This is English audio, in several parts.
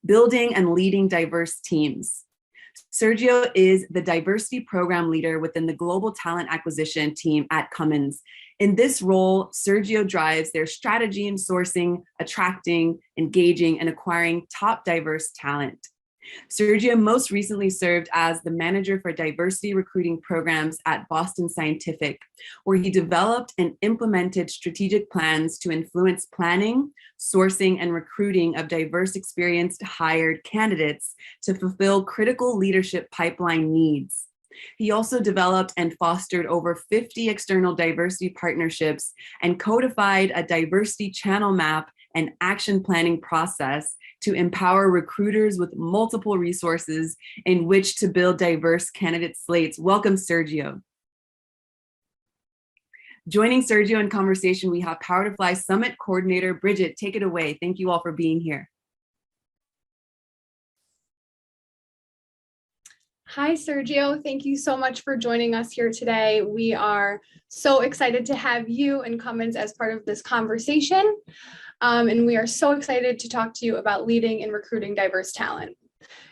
building and leading diverse teams. Sergio is the diversity program leader within the global talent acquisition team at Cummins. In this role, Sergio drives their strategy in sourcing, attracting, engaging, and acquiring top diverse talent. Sergio most recently served as the manager for diversity recruiting programs at Boston Scientific, where he developed and implemented strategic plans to influence planning, sourcing, and recruiting of diverse experienced hired candidates to fulfill critical leadership pipeline needs. He also developed and fostered over 50 external diversity partnerships and codified a diversity channel map and action planning process to empower recruiters with multiple resources in which to build diverse candidate slates. Welcome, Sergio. Joining Sergio in conversation, we have Power to Fly Summit Coordinator, Bridget. Take it away. Thank you all for being here. Hi, Sergio. Thank you so much for joining us here today. We are so excited to have you and Cummins as part of this conversation. And we are so excited to talk to you about leading and recruiting diverse talent.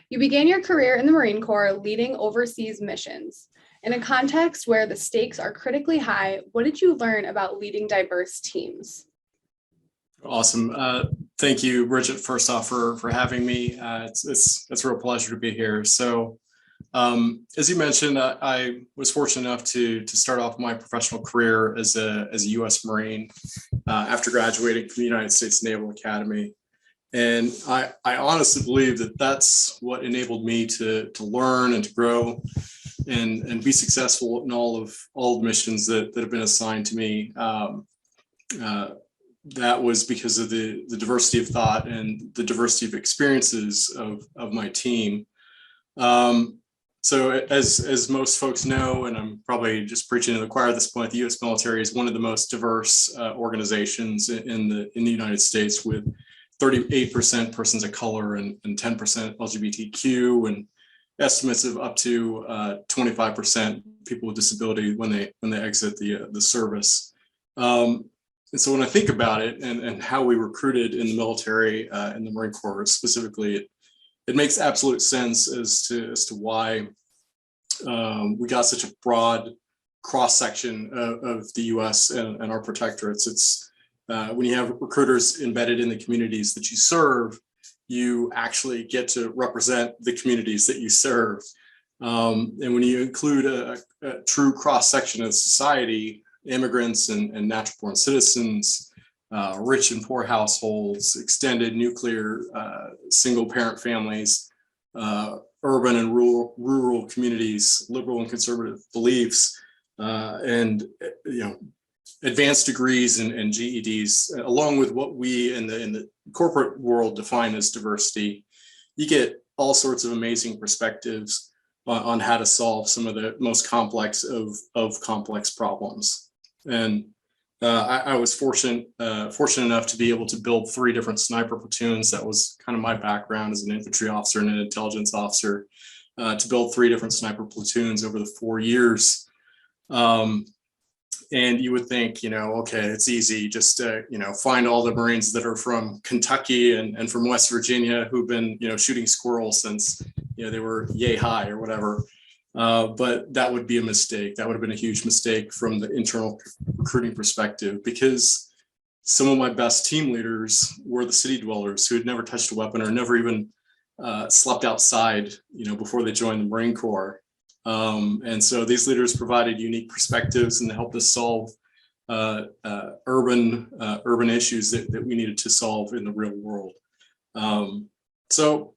You began your career in the Marine Corps leading overseas missions. In a context where the stakes are critically high, what did you learn about leading diverse teams? Awesome. Thank you, Bridget, first off, for having me. It's a real pleasure to be here. So as you mentioned, I was fortunate enough to start off my professional career as a U.S. Marine after graduating from the United States Naval Academy. And I honestly believe that that's what enabled me to learn and to grow and be successful in all the missions that have been assigned to me. That was because of the diversity of thought and the diversity of experiences of my team. So as most folks know, and I'm probably just preaching to the choir at this point, the U.S. military is one of the most diverse organizations in the United States, with 38% persons of color and 10% LGBTQ, and estimates of up to 25% people with disability when they exit the service. And so when I think about it and how we recruited in the military, in the Marine Corps specifically, it makes absolute sense as to why we got such a broad cross section of the U.S. and our protectorates. It's when you have recruiters embedded in the communities that you serve, you actually get to represent the communities that you serve. And when you include a true cross section of society, immigrants and natural born citizens, rich and poor households, extended nuclear single parent families, urban and rural communities, liberal and conservative beliefs, and advanced degrees and GEDs, along with what we in the corporate world define as diversity, you get all sorts of amazing perspectives on how to solve some of the most complex of complex problems. And I was fortunate enough to be able to build 3 different sniper platoons. That was kind of my background as an infantry officer and an intelligence officer, to build 3 different sniper platoons over the 4 years. And you would think, okay, it's easy, just find all the Marines that are from Kentucky and from West Virginia who've been, shooting squirrels since, they were yay high or whatever. But that would be a mistake. That would have been a huge mistake from the internal recruiting perspective, because some of my best team leaders were the city dwellers who had never touched a weapon or never even slept outside, before they joined the Marine Corps. And so these leaders provided unique perspectives and helped us solve urban issues that we needed to solve in the real world. So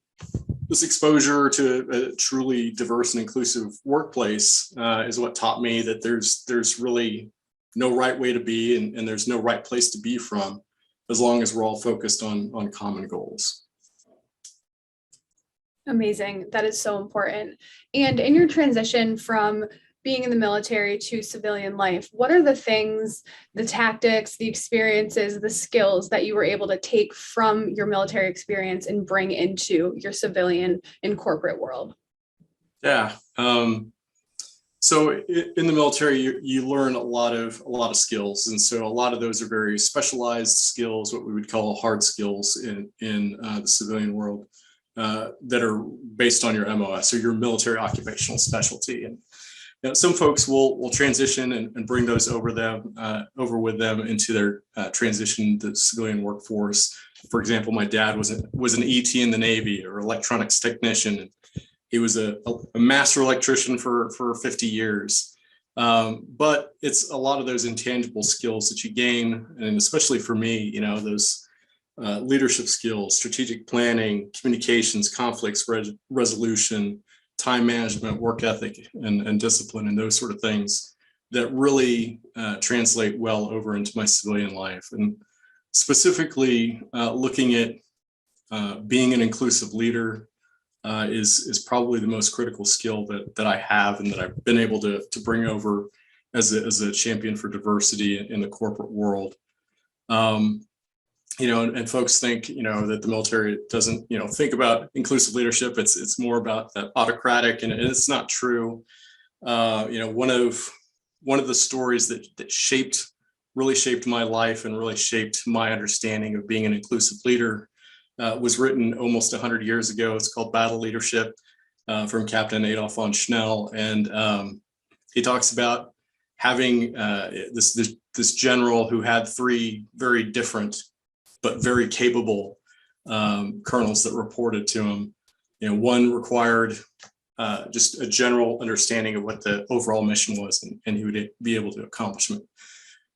this exposure to a truly diverse and inclusive workplace is what taught me that there's really no right way to be, and there's no right place to be from, as long as we're all focused on common goals. Amazing. That is so important. And in your transition from being in the military to civilian life, what are the things, the tactics, the experiences, the skills that you were able to take from your military experience and bring into your civilian and corporate world? Yeah. So in the military, you learn a lot of skills, and so a lot of those are very specialized skills, what we would call hard skills in the civilian world. that are based on your MOS or your military occupational specialty. And some folks will transition and bring those over with them into their transition to the civilian workforce. For example, my dad was an ET in the Navy, or electronics technician. And he was a master electrician for 50 years. But it's a lot of those intangible skills that you gain, and especially for me, those leadership skills, strategic planning, communications, conflicts resolution, time management, work ethic, and discipline, and those sort of things that really translate well over into my civilian life. And specifically looking at being an inclusive leader is probably the most critical skill that I have, and that I've been able to bring over as a champion for diversity in the corporate world. And folks think, that the military doesn't, think about inclusive leadership. It's more about that autocratic, and it's not true. One of the stories that really shaped my life and really shaped my understanding of being an inclusive leader was written almost 100 years ago. It's called Battle Leadership, from Captain Adolf von Schnell. And he talks about having this general who had three very different but very capable colonels that reported to him. One required just a general understanding of what the overall mission was, and he would be able to accomplish it.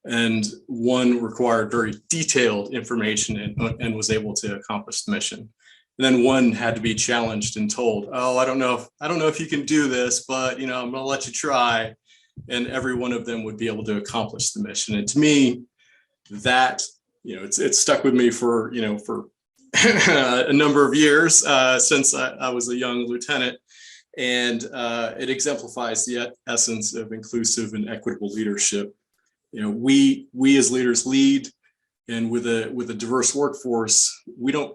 And one required very detailed information and was able to accomplish the mission. And then one had to be challenged and told, "Oh, I don't know if you can do this, but I'm going to let you try." And every one of them would be able to accomplish the mission. And to me, that it's stuck with me for a number of years since I was a young lieutenant, and it exemplifies the essence of inclusive and equitable leadership. We as leaders lead, and with a diverse workforce, we don't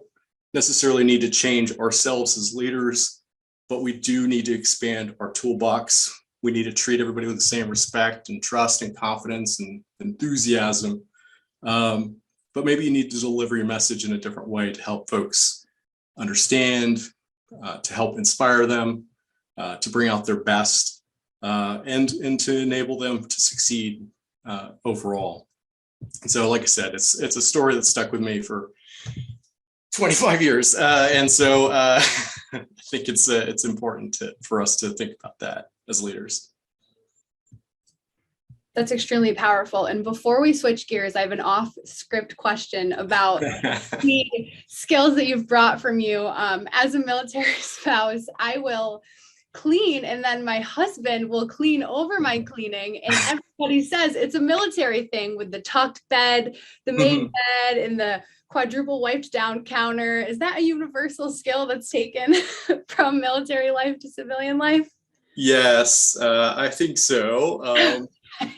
necessarily need to change ourselves as leaders, but we do need to expand our toolbox. We need to treat everybody with the same respect and trust and confidence and enthusiasm. But maybe you need to deliver your message in a different way to help folks understand, to help inspire them, to bring out their best, and to enable them to succeed overall. And so, like I said, it's a story that stuck with me for 25 years, and so I think it's important for us to think about that as leaders. That's extremely powerful. And before we switch gears, I have an off-script question about the skills that you've brought from you. As a military spouse, I will clean, and then my husband will clean over my cleaning. And everybody says it's a military thing with the tucked bed, the made bed, and the quadruple wiped down counter. Is that a universal skill that's taken from military life to civilian life? Yes, I think so.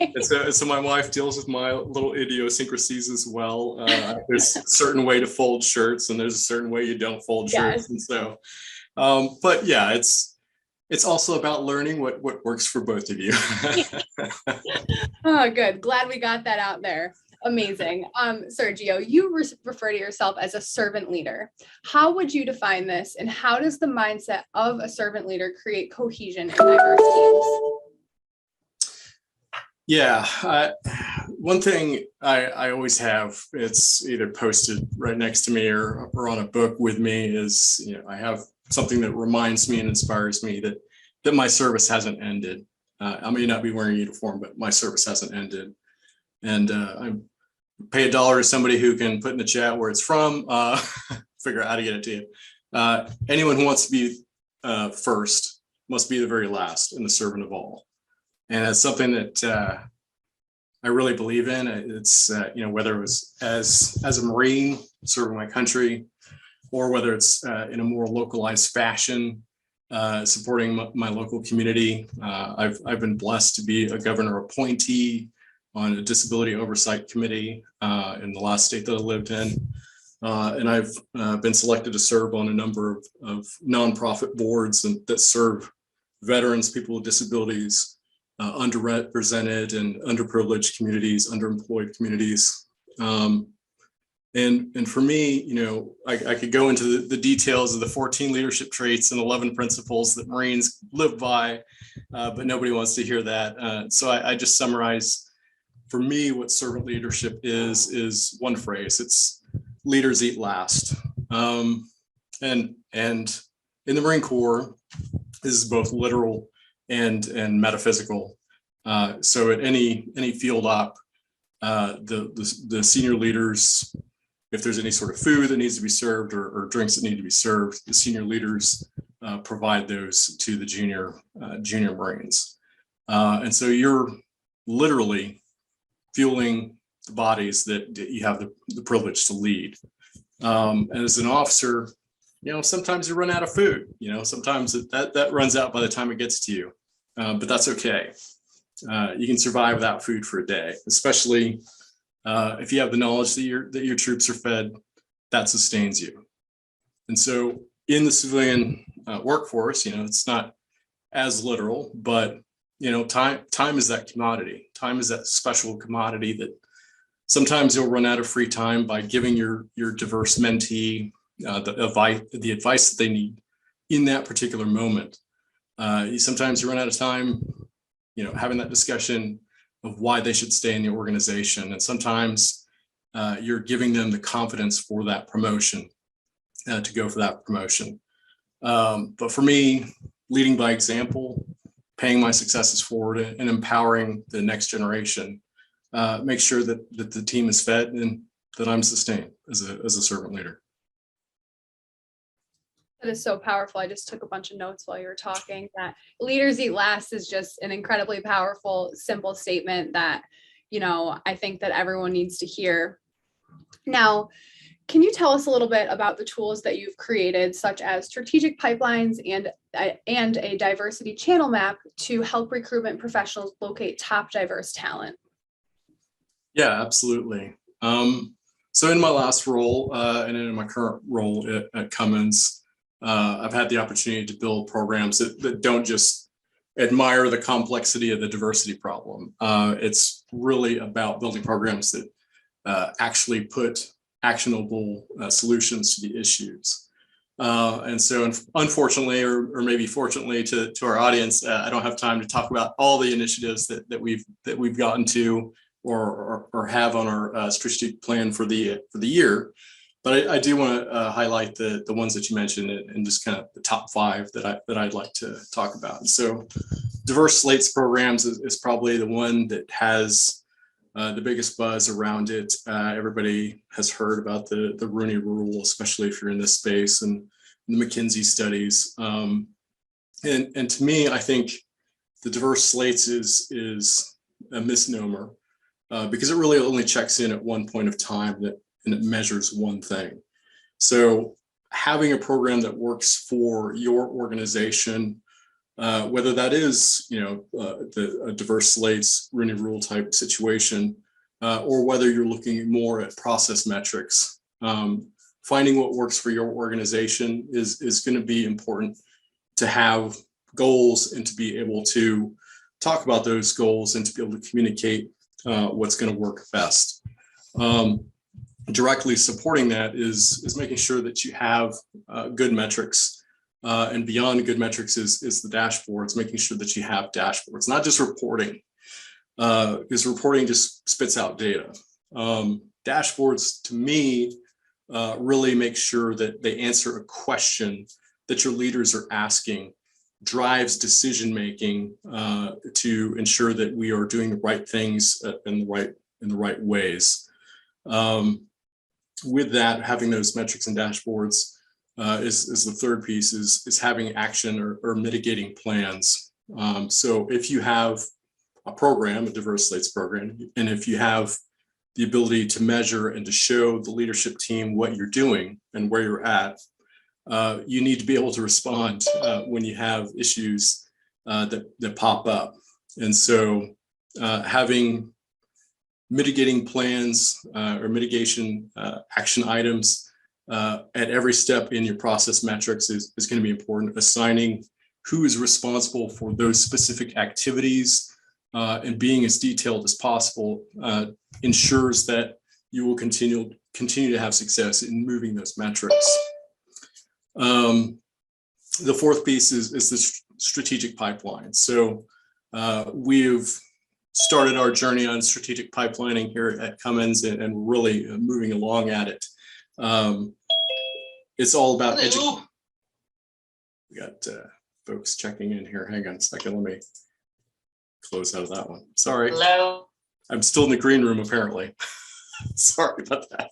And so my wife deals with my little idiosyncrasies as well. There's a certain way to fold shirts, and there's a certain way you don't fold shirts. And so, but yeah, it's also about learning what works for both of you. Oh, good. Glad we got that out there. Amazing. Sergio, you refer to yourself as a servant leader. How would you define this, and how does the mindset of a servant leader create cohesion in diverse teams? Yeah, one thing I always have, it's either posted right next to me or on a book with me, is I have something that reminds me and inspires me that my service hasn't ended. I may not be wearing a uniform, but my service hasn't ended. And I pay $1 to somebody who can put in the chat where it's from, figure out how to get it to you. Anyone who wants to be first must be the very last and the servant of all. And it's something that I really believe in. It's whether it was as a Marine serving my country, or whether it's in a more localized fashion, supporting my local community. I've been blessed to be a governor appointee on a disability oversight committee in the last state that I lived in. And I've been selected to serve on a number of nonprofit boards that serve veterans, people with disabilities, underrepresented and underprivileged communities, underemployed communities. And And for me, I could go into the details of the 14 leadership traits and 11 principles that Marines live by, but nobody wants to hear that. So I just summarize, for me, what servant leadership is one phrase. It's leaders eat last. And in the Marine Corps, this is both literal and metaphysical. So at any field op, the senior leaders, if there's any sort of food that needs to be served or drinks that need to be served, the senior leaders provide those to the junior Marines. And so you're literally fueling the bodies that you have the privilege to lead. And as an officer, sometimes you run out of food. Sometimes that runs out by the time it gets to you, but that's okay. You can survive without food for a day, especially if you have the knowledge that your troops are fed. That sustains you. And so in the civilian workforce, it's not as literal, but time is that commodity. Time is that special commodity that sometimes you'll run out of free time by giving your diverse mentee the advice that they need in that particular moment. Sometimes you run out of time, having that discussion of why they should stay in the organization. And sometimes you're giving them the confidence for that promotion, to go for that promotion. But for me, leading by example, paying my successes forward, and empowering the next generation, make sure that the team is fed and that I'm sustained as a servant leader. That is so powerful. I just took a bunch of notes while you were talking. That leaders eat last is just an incredibly powerful, simple statement that, I think that everyone needs to hear. Now, can you tell us a little bit about the tools that you've created, such as strategic pipelines and a diversity channel map to help recruitment professionals locate top diverse talent? Yeah, absolutely. So in my last role and in my current role at Cummins, I've had the opportunity to build programs that don't just admire the complexity of the diversity problem. It's really about building programs that actually put actionable solutions to the issues. And so unfortunately, or maybe fortunately to our audience, I don't have time to talk about all the initiatives that we've gotten to or have on our strategic plan for the year. But I do want to highlight the ones that you mentioned and just kind of the top 5 that I'd like to talk about. And so diverse slates programs is probably the one that has the biggest buzz around it. Everybody has heard about the Rooney Rule, especially if you're in this space, and the McKinsey studies. And to me, I think the diverse slates is a misnomer because it really only checks in at one point of time and it measures one thing. So having a program that works for your organization, whether that is, a diverse slates, Rooney Rule type situation, or whether you're looking more at process metrics, finding what works for your organization is going to be important to have goals and to be able to talk about those goals and to be able to communicate what's going to work best. Directly supporting that is making sure that you have good metrics, and beyond good metrics is the dashboards, making sure that you have dashboards, not just reporting, because reporting just spits out data. Dashboards, to me, really make sure that they answer a question that your leaders are asking, drives decision making to ensure that we are doing the right things in the right ways. With that, having those metrics and dashboards is the third piece, is having action or mitigating plans. So if you have a program, a diverse slates program, and if you have the ability to measure and to show the leadership team what you're doing and where you're at, you need to be able to respond when you have issues that pop up. And so having mitigating plans or mitigation action items at every step in your process metrics is going to be important. Assigning who is responsible for those specific activities and being as detailed as possible ensures that you will continue to have success in moving those metrics. The fourth piece is the strategic pipeline. So we've started our journey on strategic pipelining here at Cummins and really moving along at it. It's all about education. We got folks checking in here. Hang on a second. Let me close out of that one. Sorry. Hello. I'm still in the green room, apparently. Sorry about that.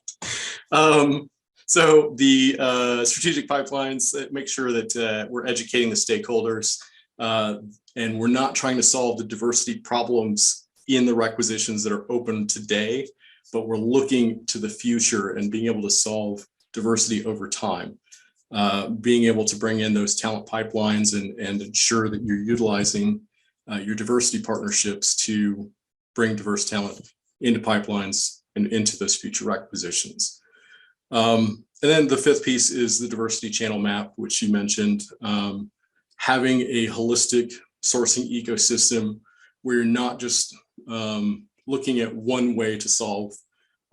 So the strategic pipelines make sure that we're educating the stakeholders and we're not trying to solve the diversity problems in the requisitions that are open today, but we're looking to the future and being able to solve diversity over time. Being able to bring in those talent pipelines and ensure that you're utilizing your diversity partnerships to bring diverse talent into pipelines and into those future requisitions. And then the fifth piece is the diversity channel map, which you mentioned. Having a holistic sourcing ecosystem where you're not just looking at one way to solve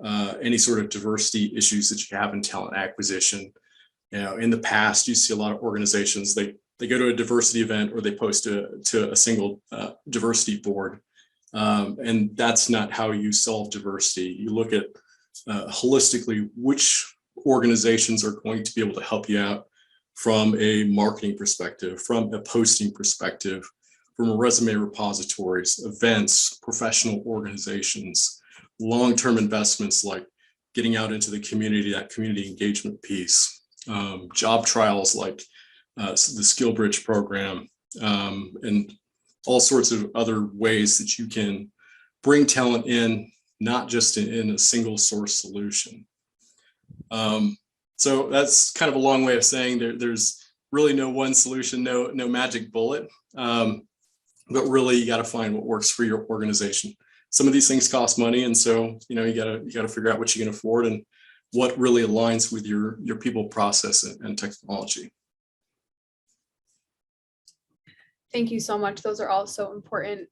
any sort of diversity issues that you have in talent acquisition. You know, in the past, you see a lot of organizations, they go to a diversity event or they post to a single diversity board. And that's not how you solve diversity. You look at holistically which organizations are going to be able to help you out from a marketing perspective, from a posting perspective, from a resume repositories, events, professional organizations, long-term investments like getting out into the community, that community engagement piece, job trials like the Skill Bridge program, and all sorts of other ways that you can bring talent in, not just in a single source solution. So that's kind of a long way of saying there's really no one solution, no magic bullet, but really you got to find what works for your organization. Some of these things cost money, and so you got to figure out what you can afford and what really aligns with your people, process, and technology. Thank you so much. Those are all so important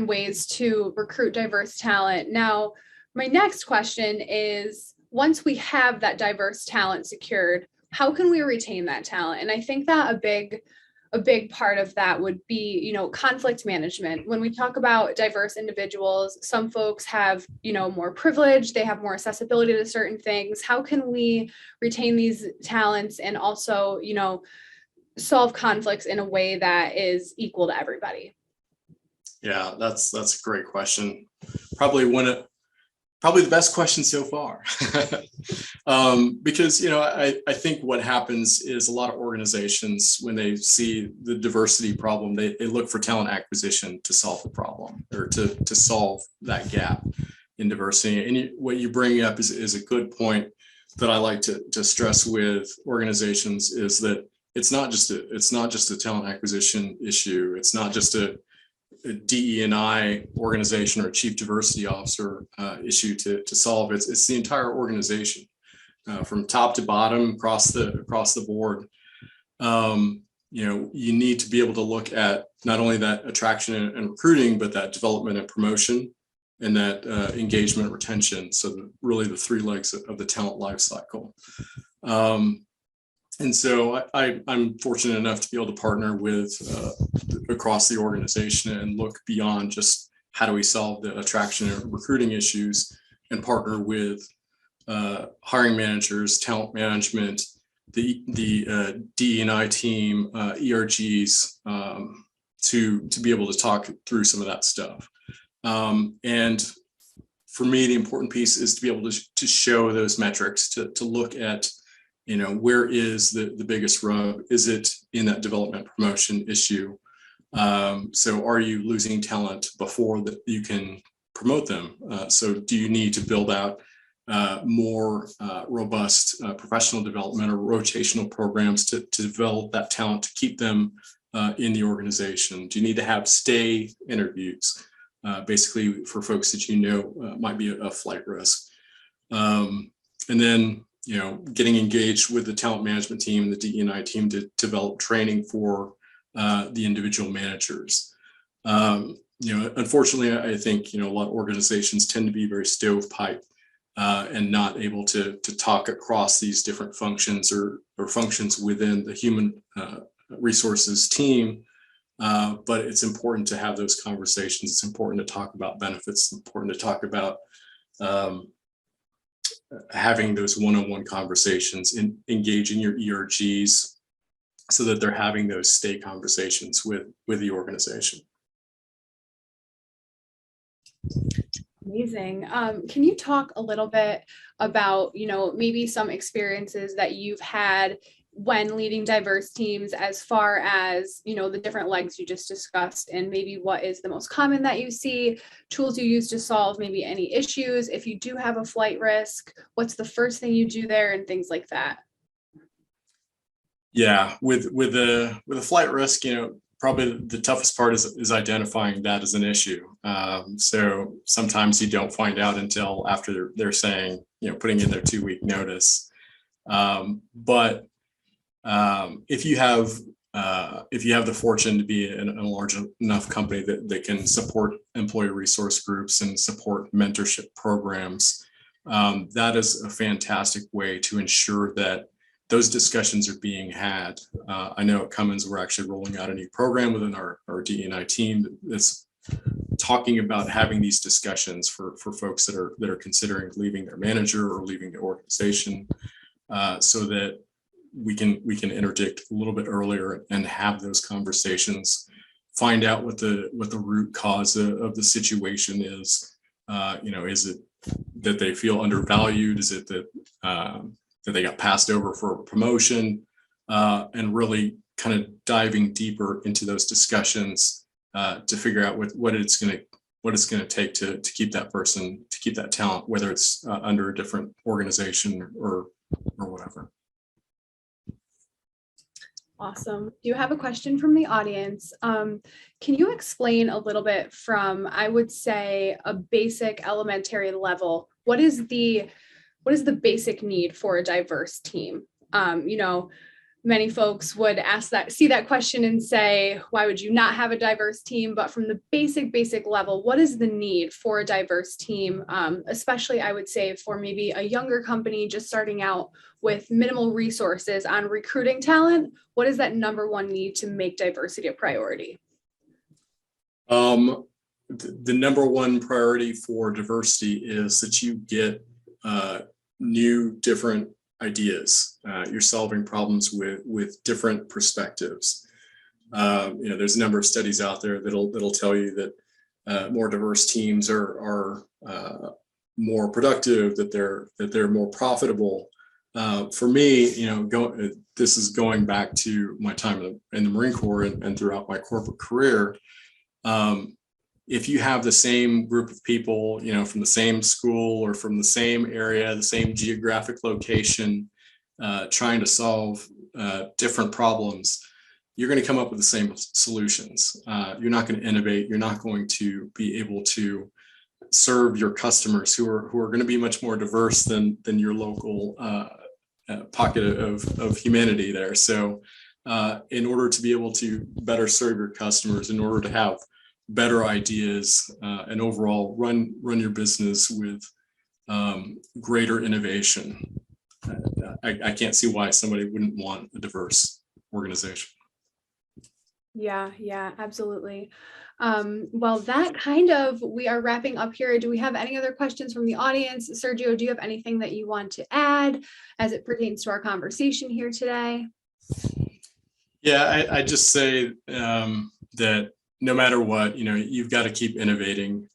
ways to recruit diverse talent. Now, my next question is, once we have that diverse talent secured, how can we retain that talent? And I think that a big part of that would be, conflict management. When we talk about diverse individuals, some folks have, more privilege, they have more accessibility to certain things. How can we retain these talents and also, solve conflicts in a way that is equal to everybody? Yeah, that's a great question. Probably the best question so far. Because, I think what happens is a lot of organizations, when they see the diversity problem, they look for talent acquisition to solve the problem or to solve that gap in diversity. And what you bring up is a good point that I like to stress with organizations, is that it's not just a talent acquisition issue. It's not just a DE&I organization or a chief diversity officer issue to solve. It's the entire organization, from top to bottom, across the board. You need to be able to look at not only that attraction and recruiting, but that development and promotion, and that engagement and retention. So really the three legs of the talent life cycle. And so I'm fortunate enough to be able to partner with across the organization and look beyond just how do we solve the attraction and recruiting issues, and partner with hiring managers, talent management, the DE&I team, ERGs, to be able to talk through some of that stuff. And for me, the important piece is to be able to show those metrics, to look at, where is the biggest rub? Is it in that development promotion issue? So are you losing talent before that you can promote them? So do you need to build out more robust professional development or rotational programs to develop that talent, to keep them in the organization? Do you need to have stay interviews, basically for folks that might be a flight risk? And then getting engaged with the talent management team and the DE&I team to develop training for the individual managers. Unfortunately, I think, a lot of organizations tend to be very stovepipe and not able to talk across these different functions or functions within the human resources team. But it's important to have those conversations. It's important to talk about benefits. It's important to talk about having those one-on-one conversations and engaging your ERGs so that they're having those stay conversations with the organization. Amazing. Can you talk a little bit about, maybe some experiences that you've had when leading diverse teams, as far as, the different legs you just discussed, and maybe what is the most common that you see, tools you use to solve maybe any issues? If you do have a flight risk, what's the first thing you do there, and things like that? Yeah, with a flight risk, probably the toughest part is identifying that as an issue. So sometimes you don't find out until after they're saying, putting in their 2-week notice. But if you have the fortune to be in a large enough company that can support employee resource groups and support mentorship programs, that is a fantastic way to ensure that those discussions are being had. I know at Cummins, we're actually rolling out a new program within our DE&I team that's talking about having these discussions for folks that are considering leaving their manager or leaving the organization, so that we can interdict a little bit earlier and have those conversations, find out what the root cause of the situation is. Is it that they feel undervalued? Is it that they got passed over for a promotion, and really kind of diving deeper into those discussions to figure out what it's going to take to keep that person, to keep that talent, whether it's under a different organization or whatever. Awesome. Do you have a question from the audience? Can you explain a little bit from, I would say, a basic elementary level, what is the basic need for a diverse team? Many folks would see that question and say, why would you not have a diverse team? But from the basic level, what is the need for a diverse team? Especially, I would say, for maybe a younger company just starting out with minimal resources on recruiting talent. What is that number one need to make diversity a priority? The number one priority for diversity is that you get new, different ideas. You're solving problems with different perspectives. There's a number of studies out there that'll tell you that more diverse teams are more productive, that they're more profitable. For me, this is going back to my time in the Marine Corps and throughout my corporate career. If you have the same group of people, from the same school or from the same area, the same geographic location, trying to solve different problems, you're going to come up with the same solutions. You're not going to innovate. You're not going to be able to serve your customers who are going to be much more diverse than your local pocket of humanity there. So in order to be able to better serve your customers, in order to have better ideas and overall run your business with greater innovation, I can't see why somebody wouldn't want a diverse organization. Yeah, absolutely. Well, we are wrapping up here. Do we have any other questions from the audience? Sergio, do you have anything that you want to add as it pertains to our conversation here today? Yeah, I just say that no matter what, you've got to keep innovating.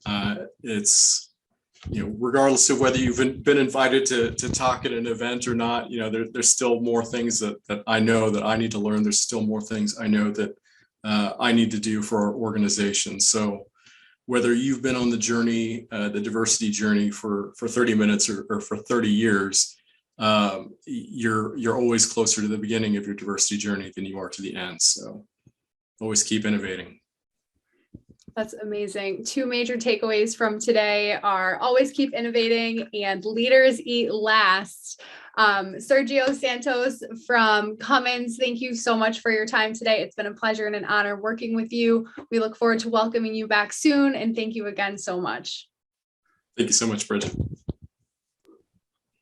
It's, regardless of whether you've been invited to talk at an event or not, there's still more things that I know that I need to learn. There's still more things I know that I need to do for our organization. So whether you've been on the journey, the diversity journey for 30 minutes or for 30 years, you're always closer to the beginning of your diversity journey than you are to the end. So always keep innovating. That's amazing. 2 major takeaways from today are always keep innovating and leaders eat last. Sergio Santos from Cummins, thank you so much for your time today. It's been a pleasure and an honor working with you. We look forward to welcoming you back soon, and thank you again so much. Thank you so much, Bridget.